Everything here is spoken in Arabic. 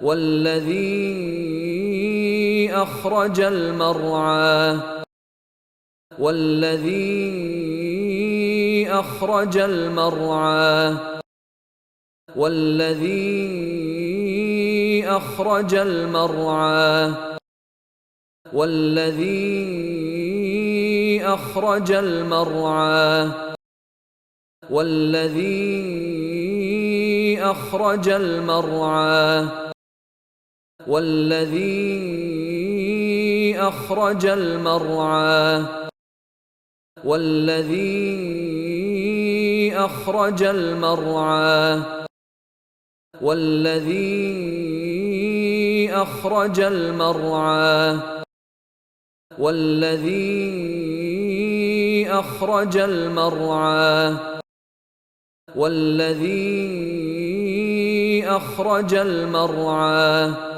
والذي أخرج المرعى والذي أخرج المرعى والذي أخرج المرعى والذي أخرج المرعى والذي أخرج المرعى والذي أخرج المرعى والذي أخرج المرعى والذي أخرج المرعى والذي أخرج المرعى والذي أخرج المرعى